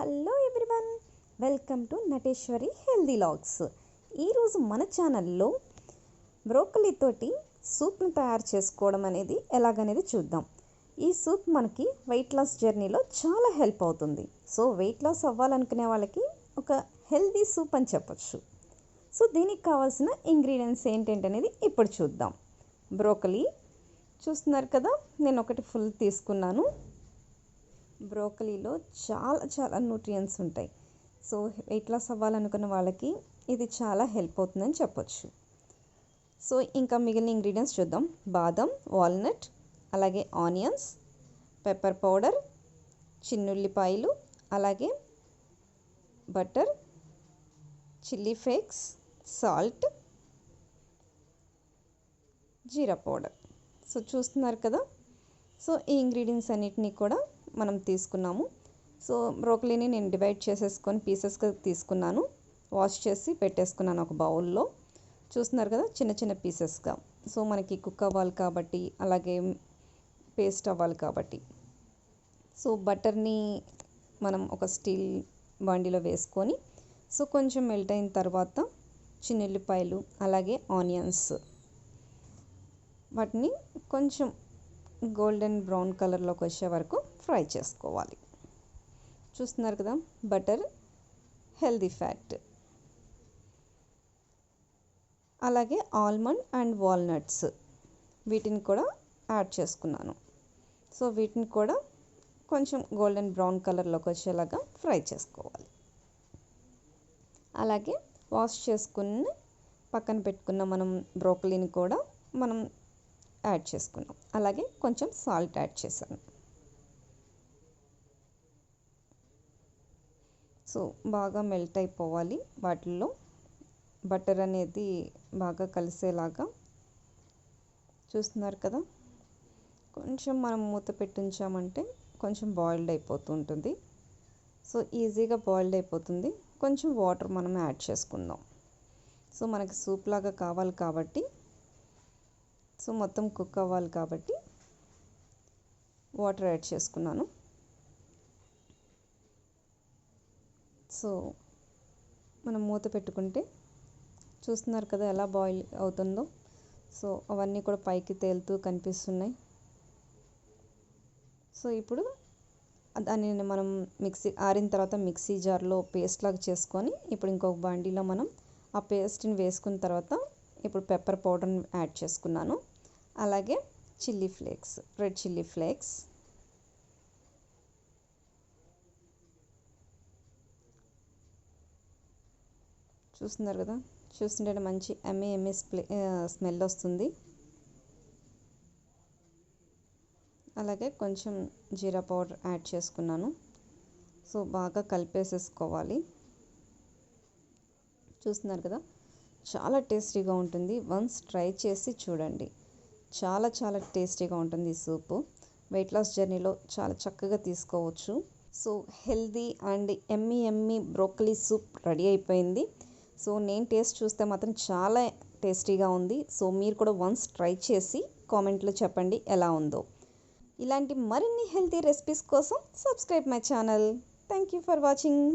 Hello everyone, welcome to Nateshwari healthy logs. ఈరోజు మన ఛానల్లో బ్రోకలీ తోటి సూప్ని తయారు చేసుకోవడం అనేది ఎలాగనేది చూద్దాం. ఈ సూప్ మనకి వెయిట్ లాస్ జర్నీలో చాలా హెల్ప్ అవుతుంది. సో వెయిట్ లాస్ అవ్వాలనుకునే వాళ్ళకి ఒక హెల్దీ సూప్ అని చెప్పొచ్చు. సో దీనికి కావాల్సిన ఇంగ్రీడియంట్స్ ఏంటనేది ఇప్పుడు చూద్దాం. బ్రోకలీ చూస్తున్నారు కదా, నేను ఒకటి ఫుల్ తీసుకున్నాను. బ్రోకలీలో చాలా న్యూట్రియంట్స్ ఉంటాయి. సో వెయిట్ లాస్ అవ్వాలనుకున్న వాళ్ళకి ఇది చాలా హెల్ప్ అవుతుందని చెప్పొచ్చు. సో ఇంకా మిగిలిన ఇంగ్రీడియంట్స్ చూద్దాం. బాదం, వాల్నట్, అలాగే ఆనియన్స్, పెప్పర్ పౌడర్, చిన్నుల్లిపాయలు, అలాగే బటర్, చిల్లీ ఫ్లేక్స్, సాల్ట్, జీరా పౌడర్. సో చూస్తున్నారు కదా. సో ఈ ఇంగ్రీడియంట్స్ అన్నిటినీ కూడా మనం తీసుకున్నాము. సో బ్రోకలీని నేను డివైడ్ చేసేసుకొని పీసెస్గా తీసుకున్నాను. వాష్ చేసి పెట్టేసుకున్నాను ఒక బౌల్లో. చూస్తున్నారు కదా, చిన్న పీసెస్గా. సో మనకి కుక్ అవ్వాలి కాబట్టి, అలాగే పేస్ట్ అవ్వాలి కాబట్టి. సో బటర్ని మనం ఒక స్టీల్ బాండీలో వేసుకొని, సో కొంచెం మెల్ట్ అయిన తర్వాత చిన్నుల్లిపాయలు, అలాగే ఆనియన్స్, వాటిని కొంచెం గోల్డెన్ బ్రౌన్ కలర్లోకి వచ్చే వరకు ఫ్రై చేసుకోవాలి. చూస్తున్నారు కదా, బటర్ హెల్దీ ఫ్యాట్. అలాగే ఆల్మండ్ అండ్ వాల్నట్స్, వీటిని కూడా యాడ్ చేసుకున్నాను. సో వీటిని కూడా కొంచెం గోల్డెన్ బ్రౌన్ కలర్లోకి వచ్చేలాగా ఫ్రై చేసుకోవాలి. అలాగే వాష్ చేసుకుని పక్కన పెట్టుకున్న మనం బ్రోకలీని కూడా మనం యాడ్ చేసుకున్నాం. అలాగే కొంచెం సాల్ట్ యాడ్ చేశాను. సో బాగా మెల్ట్ అయిపోవాలి. వాటిల్లో బటర్ అనేది బాగా కలిసేలాగా. చూస్తున్నారు కదా, కొంచెం మనం మూత పెట్టించామంటే కొంచెం బాయిల్డ్ అయిపోతూ ఉంటుంది. సో ఈజీగా బాయిల్డ్ అయిపోతుంది. కొంచెం వాటర్ మనం యాడ్ చేసుకుందాం. సో మనకి సూప్ లాగా కావాలి కాబట్టి, సో మొత్తం కుక్ అవ్వాలి కాబట్టి వాటర్ యాడ్ చేసుకున్నాను. సో మనం మూత పెట్టుకుంటే చూస్తున్నారు కదా ఎలా బాయిల్ అవుతుందో. సో అవన్నీ కూడా పైకి తేలుతూ కనిపిస్తున్నాయి. సో ఇప్పుడు దాన్ని మనం ఆరిన తర్వాత మిక్సీ జార్లో పేస్ట్ లాగా చేసుకొని, ఇప్పుడు ఇంకొక బాండీలో మనం ఆ పేస్ట్ని వేసుకున్న తర్వాత ఇప్పుడు పెప్పర్ పౌడర్ని యాడ్ చేసుకున్నాను. అలాగే chilli flakes, red chilli flakes, చూస్తున్నారు కదా, చూస్తుంటే మంచి ఎమ్మె స్మెల్ వస్తుంది. అలాగే కొంచెం జీరా పౌడర్ యాడ్ చేసుకున్నాను. సో బాగా కలిపేసేసుకోవాలి. చూస్తున్నారు కదా, చాలా టేస్టీగా ఉంటుంది. వన్స్ ట్రై చేసి చూడండి. చాలా టేస్టీగా ఉంటుంది ఈ సూపు. వెయిట్ లాస్ జర్నీలో చాలా చక్కగా తీసుకోవచ్చు. So healthy and yummy broccoli soup ready అయిపోయింది. సో నేను టేస్ట్ చూస్తే మాత్రం చాలా టేస్టీగా ఉంది. సో మీరు కూడా వన్స్ ట్రై చేసి కామెంట్లో చెప్పండి ఎలా ఉందో. ఇలాంటి మరిన్ని హెల్తీ రెసిపీస్ కోసం subscribe my channel. Thank you for watching.